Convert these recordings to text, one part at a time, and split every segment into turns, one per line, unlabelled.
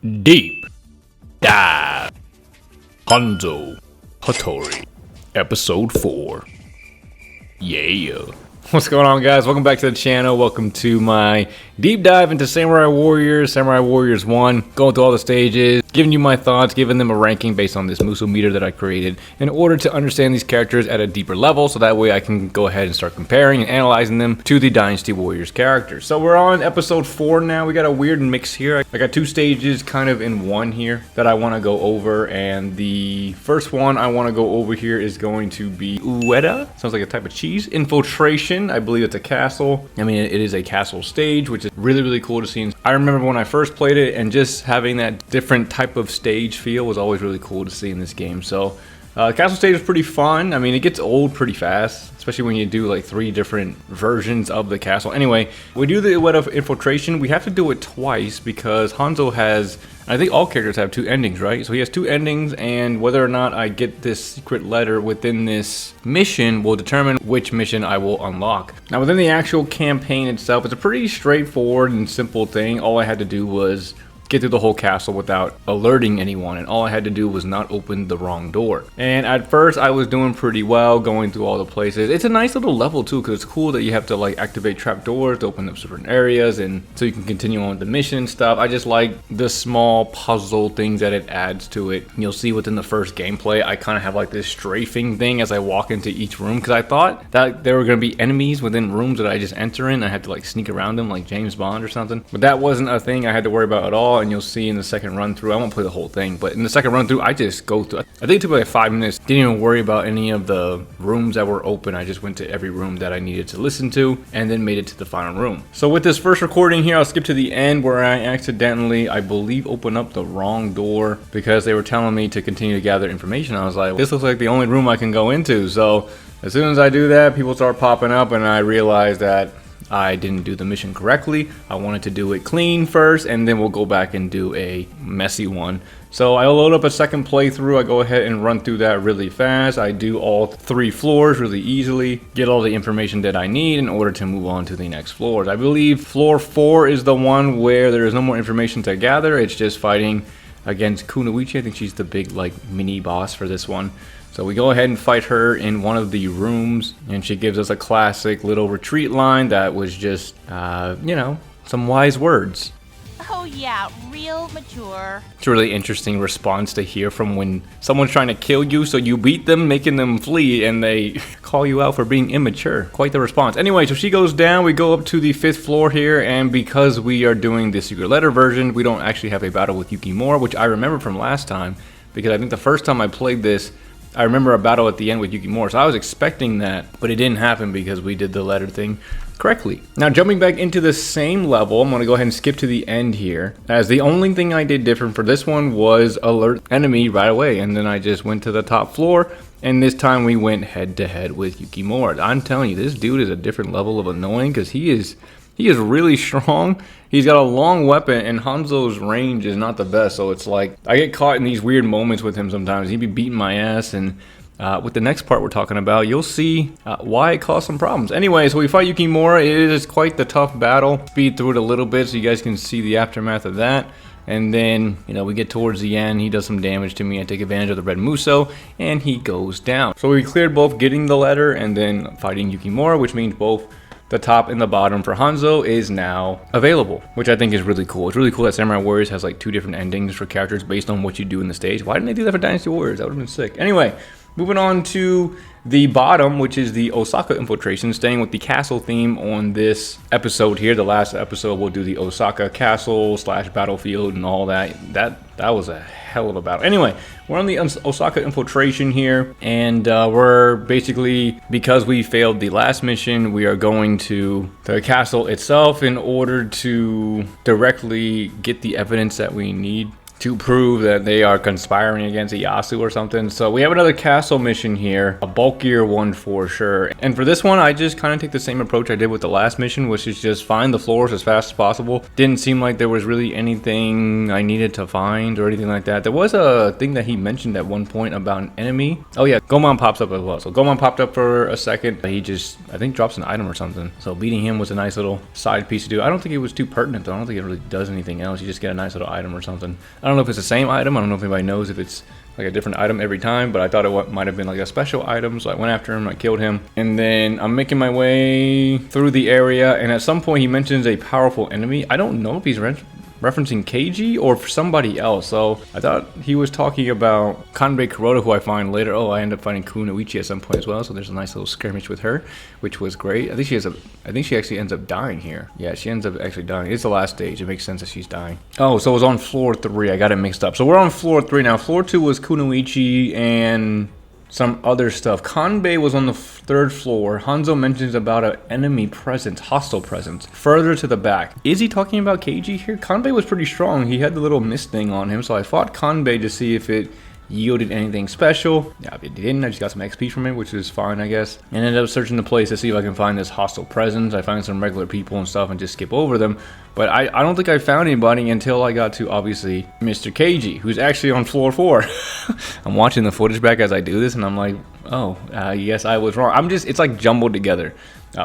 Deep Dive Hanzo Hattori Episode 4. Yeah. What's going on, guys? Welcome back to the channel. Welcome to my deep dive into Samurai Warriors 1. Going through all the stages, giving you my thoughts, giving them a ranking based on this Muso Meter that I created in order to understand these characters at a deeper level, so that way I can go ahead and start comparing and analyzing them to the Dynasty Warriors characters. So we're on episode 4 now. We got a weird mix here. I got two stages kind of in one here that I want to go over, and the first one I want to go over here is going to be Ueda. Sounds like a type of cheese. Infiltration. I believe it's a castle. I mean, it is a castle stage, which is really cool to see. I remember when I first played it, and just having that different type of stage feel was always really cool to see in this game. So the castle stage is pretty fun. I mean, it gets old pretty fast, especially when you do like 3 different versions of the castle. Anyway, we do the Ueda Infiltration. We have to do it twice because Hanzo has, I think all characters have 2 endings, right? So he has 2 endings, and whether or not I get this secret letter within this mission will determine which mission I will unlock. Now, within the actual campaign itself, it's a pretty straightforward and simple thing. All I had to do was get through the whole castle without alerting anyone, and all I had to do was not open the wrong door. And at first I was doing pretty well going through all the places. It's a nice little level too, because it's cool that you have to like activate trapdoors to open up certain areas, and so you can continue on with the mission and stuff. I just like the small puzzle things that it adds to it. You'll see within the first gameplay I kind of have like this strafing thing as I walk into each room, because I thought that there were going to be enemies within rooms that I just enter in. I had to like sneak around them like James Bond or something, but that wasn't a thing I had to worry about at all. And you'll see in the second run through, I won't play the whole thing, but in the second run through I just go through. I think it took me like 5 minutes. Didn't even worry about any of the rooms that were open. I just went to every room that I needed to listen to and then made it to the final room. So with this first recording here, I'll skip to the end where I accidentally, I believe, opened up the wrong door because they were telling me to continue to gather information. I was like, this looks like the only room I can go into. So as soon as I do that, people start popping up, and I realized that I didn't do the mission correctly. I wanted to do it clean first, and then we'll go back and do a messy one. So I'll load up a second playthrough. I go ahead and run through that really fast. I do all 3 floors really easily, get all the information that I need in order to move on to the next floors. I believe floor 4 is the one where there is no more information to gather. It's just fighting against Kunoichi. I think she's the big like mini boss for this one. So we go ahead and fight her in one of the rooms, and she gives us a classic little retreat line that was just, you know, some wise words.
Oh yeah, real mature.
It's a really interesting response to hear from when someone's trying to kill you, so you beat them, making them flee, and they call you out for being immature. Quite the response. Anyway, so she goes down, we go up to the 5th floor here, and because we are doing the secret letter version, we don't actually have a battle with Yukimura, which I remember from last time, because I think the first time I played this, I remember a battle at the end with Yukimura, so I was expecting that, but it didn't happen because we did the letter thing correctly. Now, jumping back into the same level, I'm going to go ahead and skip to the end here, as the only thing I did different for this one was alert enemy right away, and then I just went to the top floor, and this time we went head to head with Yukimura. I'm telling you, this dude is a different level of annoying, because he is really strong. He's got a long weapon, and Hanzo's range is not the best, so it's like I get caught in these weird moments with him sometimes. He'd be beating my ass, and with the next part we're talking about, you'll see why it caused some problems. Anyway, so we fight Yukimura. It is quite the tough battle. Speed through it a little bit so you guys can see the aftermath of that. And then, you know, we get towards the end, he does some damage to me. I take advantage of the red Muso, and he goes down. So we cleared both getting the letter and then fighting Yukimura, which means both the top and the bottom for Hanzo is now available, which I think is really cool. It's really cool that Samurai Warriors has like 2 different endings for characters based on what you do in the stage. Why didn't they do that for Dynasty Warriors? That would have been sick. Anyway, moving on to the bottom, which is the Osaka Infiltration, staying with the castle theme on this episode here. The last episode we'll do the Osaka castle / battlefield and all that. That was a hell of a battle. Anyway, we're on the Osaka Infiltration here, and we're basically, because we failed the last mission, we are going to the castle itself in order to directly get the evidence that we need to prove that they are conspiring against Iyasu or something. So we have another castle mission here, a bulkier one for sure. And for this one, I just kind of take the same approach I did with the last mission, which is just find the floors as fast as possible. Didn't seem like there was really anything I needed to find or anything like that. There was a thing that he mentioned at one point about an enemy. Oh yeah, Gomon pops up as well. So Gomon popped up for a second. He just, I think, drops an item or something. So beating him was a nice little side piece to do. I don't think it was too pertinent though. I don't think it really does anything else. You just get a nice little item or something. I don't know if it's the same item. I don't know if anybody knows if it's like a different item every time, but I thought it might have been like a special item. So I went after him, I killed him, and then I'm making my way through the area, and at some point he mentions a powerful enemy. I don't know if he's referencing Keiji or for somebody else. So I thought he was talking about Kanbei Kuroda, who I find later. Oh, I end up finding Kunoichi at some point as well. So there's a nice little skirmish with her, which was great. I think she actually ends up dying here. Yeah, she ends up actually dying. It's the last stage. It makes sense that she's dying. Oh, so it was on floor 3. I got it mixed up. So we're on floor 3 now. Floor 2 was Kunoichi and some other stuff. Kanbei was on the 3rd floor. Hanzo mentions about an enemy presence, hostile presence, further to the back. Is he talking about Keiji here? Kanbei was pretty strong. He had the little mist thing on him, so I fought Kanbei to see if it yielded anything special. Yeah, it didn't. I just got some XP from it, which is fine, I guess. And ended up searching the place to see if I can find this hostile presence. I find some regular people and stuff and just skip over them. But I don't think I found anybody until I got to, obviously, Mr. Keiji, who's actually on floor 4. I'm watching the footage back as I do this, and I'm like, oh, yes, I was wrong. It's like jumbled together.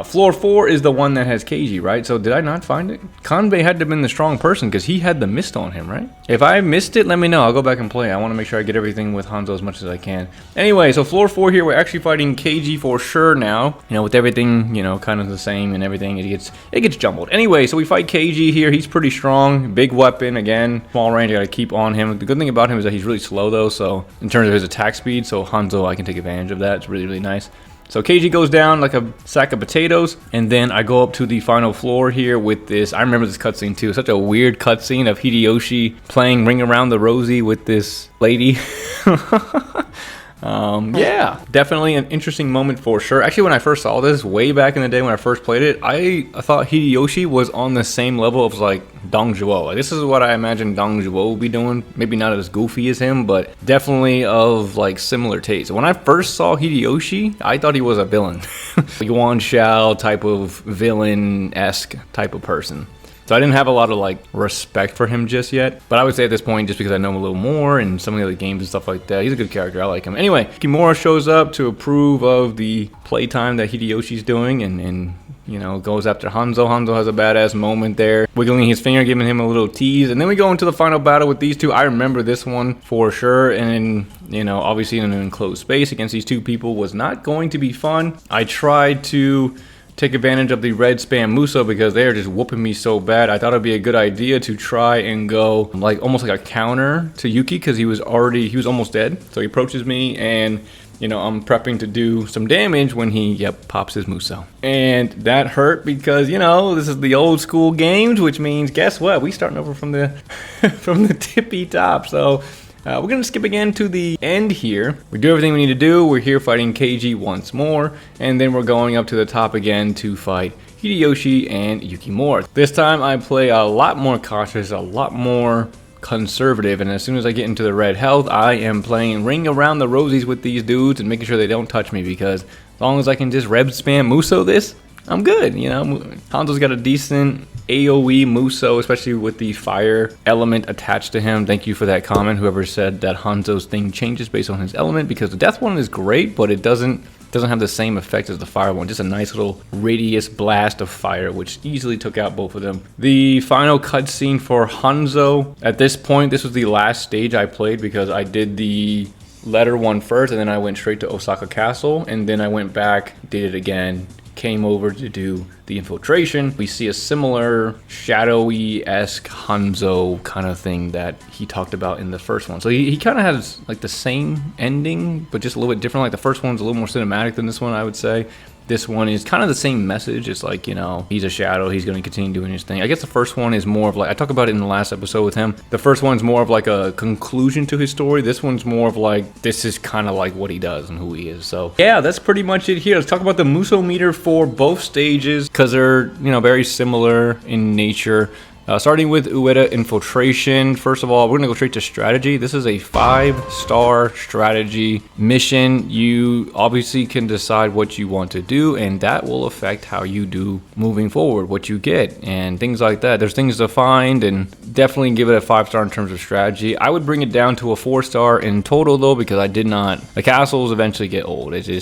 Floor 4 is the one that has Keiji, right? So did I not find it? Kanbei had to have been the strong person because he had the mist on him, right? If I missed it, let me know. I'll go back and play. I want to make sure I get everything with Hanzo as much as I can. Anyway, so floor 4 here, we're actually fighting Keiji for sure now. You know, with everything, you know, kind of the same and everything, it gets jumbled. Anyway, so we fight Keiji here. He's pretty strong. Big weapon, again. Small range, I got to keep on him. The good thing about him is that he's really slow, though. So in terms of his attack speed, so Hanzo, I can take advantage of that. It's really, really nice. So Keiji goes down like a sack of potatoes, and then I go up to the final floor here with this. I remember this cutscene too. Such a weird cutscene of Hideyoshi playing Ring Around the Rosie with this lady. Yeah, definitely an interesting moment for sure. Actually, when I first saw this way back in the day when I first played it, I thought Hideyoshi was on the same level of like Dong Zhuo. Like, this is what I imagine Dong Zhuo would be doing. Maybe not as goofy as him, but definitely of like similar taste. When I first saw Hideyoshi, I thought he was a villain. Yuan Shao type of villain-esque type of person. So I didn't have a lot of like respect for him just yet, but I would say at this point, just because I know him a little more and some of the other games and stuff like that, he's a good character. I like him. Anyway, Kimura shows up to approve of the playtime that Hideyoshi's doing, and you know, goes after Hanzo. Hanzo has a badass moment there, wiggling his finger, giving him a little tease, and then we go into the final battle with these two. I remember this one for sure, and you know, obviously in an enclosed space against these two people was not going to be fun. I tried to take advantage of the red spam Muso because they are just whooping me so bad. I thought it'd be a good idea to try and go like almost like a counter to Yuki because he was almost dead. So he approaches me and you know, I'm prepping to do some damage when he, pops his Muso. And that hurt because, you know, this is the old school games, which means, guess what? We starting over from the from the tippy top. So we're going to skip again to the end here. We do everything we need to do. We're here fighting Keiji once more. And then we're going up to the top again to fight Hideyoshi and Yukimura. This time I play a lot more cautious, a lot more conservative, and as soon as I get into the red health, I am playing Ring Around the Rosies with these dudes and making sure they don't touch me, because as long as I can just rev spam Muso this, I'm good. You know, Hanzo's got a decent AoE Muso, especially with the fire element attached to him. Thank you for that comment, whoever said that Hanzo's thing changes based on his element, because the death one is great, but it doesn't have the same effect as the fire one. Just a nice little radius blast of fire, which easily took out both of them. The final cutscene for Hanzo. At this point, this was the last stage I played because I did the letter one first, and then I went straight to Osaka Castle, and then I went back, did it again, came over to do the infiltration. We see a similar shadowy-esque Hanzo kind of thing that he talked about in the first one. So he kind of has like the same ending, but just a little bit different. Like the first one's a little more cinematic than this one, I would say. This one is kind of the same message. It's like, you know, he's a shadow. He's going to continue doing his thing. I guess the first one is more of like, I talked about it in the last episode with him. The first one's more of like a conclusion to his story. This one's more of like, this is kind of like what he does and who he is. So yeah, that's pretty much it here. Let's talk about the Muso Meter for both stages, because they're, you know, very similar in nature. Starting with Osaka Infiltration. First of all, we're gonna go straight to strategy. This is a 5-star strategy mission. You obviously can decide what you want to do, and that will affect how you do moving forward, what you get, and things like that. There's things to find, and definitely give it a 5-star in terms of strategy. I would bring it down to a 4-star in total though, because I did not. The castles eventually get old. They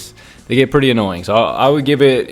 get pretty annoying. So I would give it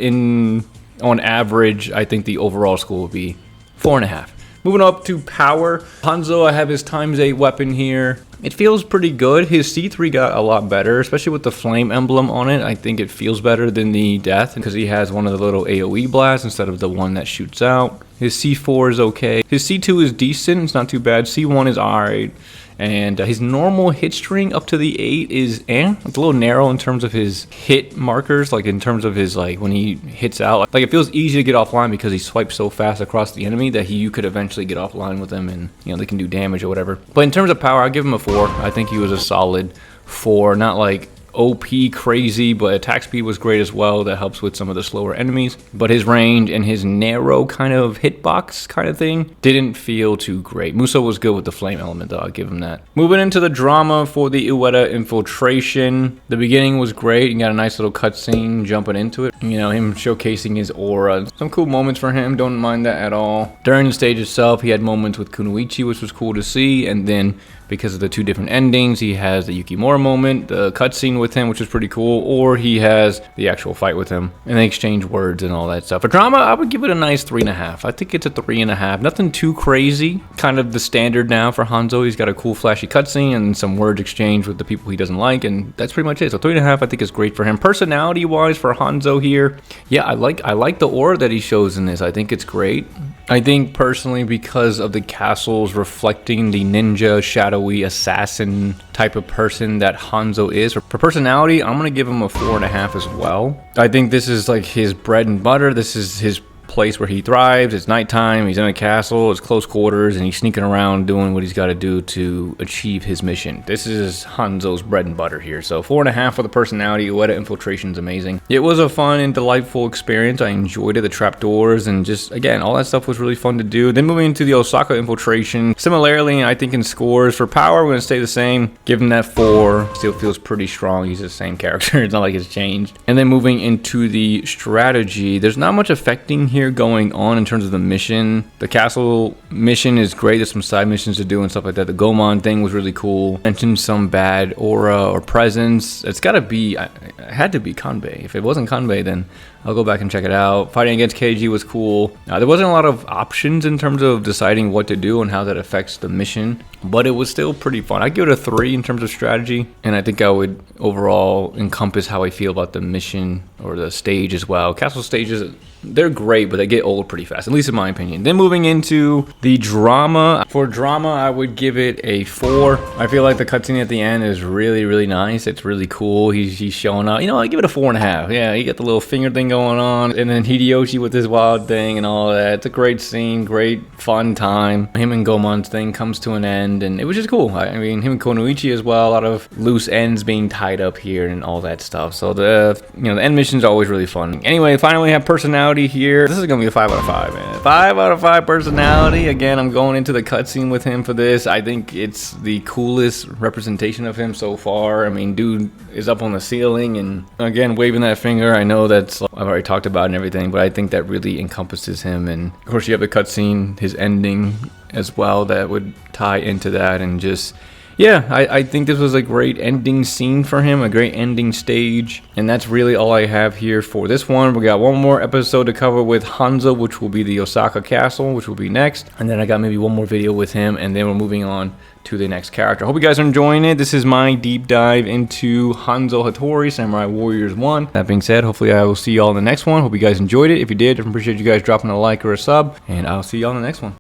on average. I think the overall score would be 4.5. Moving up to power, Hanzo, I have his ×8 weapon here. It feels pretty good. His C3 got a lot better, especially with the flame emblem on it. I think it feels better than the death because he has one of the little AoE blasts instead of the one that shoots out. His C4 is okay. His C2 is decent. It's not too bad. C1 is alright. And his normal hit string up to the 8 is it's a little narrow in terms of his hit markers, like in terms of his, like when he hits out, like it feels easy to get offline because he swipes so fast across the enemy that you could eventually get offline with him, and they can do damage or whatever. But in terms of power, I'll give him a 4. I think he was a solid 4, not like OP crazy, but attack speed was great as well. That helps with some of the slower enemies. But his range and his narrow kind of hitbox kind of thing didn't feel too great. Muso was good with the flame element though, I'll give him that. Moving into the drama for the Osaka Infiltration. The beginning was great. You got a nice little cutscene jumping into it. Him showcasing his aura. Some cool moments for him, don't mind that at all. During the stage itself, he had moments with Kunoichi, which was cool to see, and then because of the 2 different endings, he has the Yukimura moment, the cutscene with him, which is pretty cool, or he has the actual fight with him, and they exchange words and all that stuff. For drama, I would give it a nice 3.5. I think it's a 3.5. Nothing too crazy. Kind of the standard now for Hanzo. He's got a cool flashy cutscene and some words exchanged with the people he doesn't like, and that's pretty much it. So 3.5 I think is great for him. Personality-wise for Hanzo here, yeah, I like the aura that he shows in this. I think it's great. I think personally because of the castles reflecting the ninja, shadowy, assassin type of person that Hanzo is. For personality, I'm going to give him a 4.5 as well. I think this is like his bread and butter. This is his place where he thrives. It's nighttime, he's in a castle, it's close quarters, and he's sneaking around doing what he's got to do to achieve his mission. This is Hanzo's bread and butter here. So 4.5 for the personality. Osaka Infiltration is amazing. It was a fun and delightful experience. I enjoyed it. The trapdoors and just, again, all that stuff was really fun to do. Then moving into the Osaka Infiltration. Similarly, I think in scores for power, we're going to stay the same. Give him that 4. Still feels pretty strong. He's the same character. It's not like it's changed. And then moving into the strategy, there's not much affecting here going on in terms of the mission. The castle mission is great. There's some side missions to do and stuff like that. The Gomon thing was really cool. Mentioned some bad aura or presence. It's got to be, it had to be Kanbei. If it wasn't Kanbei, then I'll go back and check it out. Fighting against KG was cool. There wasn't a lot of options in terms of deciding what to do and how that affects the mission, but it was still pretty fun. I'd give it a 3 in terms of strategy, and I think I would overall encompass how I feel about the mission or the stage as well. Castle stages, they're great, but they get old pretty fast, at least in my opinion. Then moving into the drama. For drama, I would give it a 4. I feel like the cutscene at the end is really, really nice. It's really cool. He's showing up. I give it a 4.5. Yeah, you get the little finger thing going on, and then Hideyoshi with his wild thing and all that. It's a great scene, great fun time. Him and Gomon's thing comes to an end, and it was just cool. I mean, him and Kunoichi as well. A lot of loose ends being tied up here and all that stuff. So the end missions are always really fun. Anyway, finally have personality here. This is gonna be a 5 out of 5, man. 5 out of 5 personality. Again, I'm going into the cutscene with him for this. I think it's the coolest representation of him so far. I mean, dude is up on the ceiling and again waving that finger. I know that's I've already talked about and everything, but I think that really encompasses him. And of course, you have the cutscene, his ending as well, that would tie into that. And just, yeah, I think this was a great ending scene for him, a great ending stage. And that's really all I have here for this one. We got one more episode to cover with Hanzo, which will be the Osaka Castle, which will be next. And then I got maybe one more video with him, and then we're moving on to the next character. Hope you guys are enjoying it. This is my deep dive into Hanzo Hattori, Samurai Warriors 1. That being said, hopefully I will see y'all in the next one. Hope you guys enjoyed it. If you did, I appreciate you guys dropping a like or a sub, and I'll see y'all in the next one.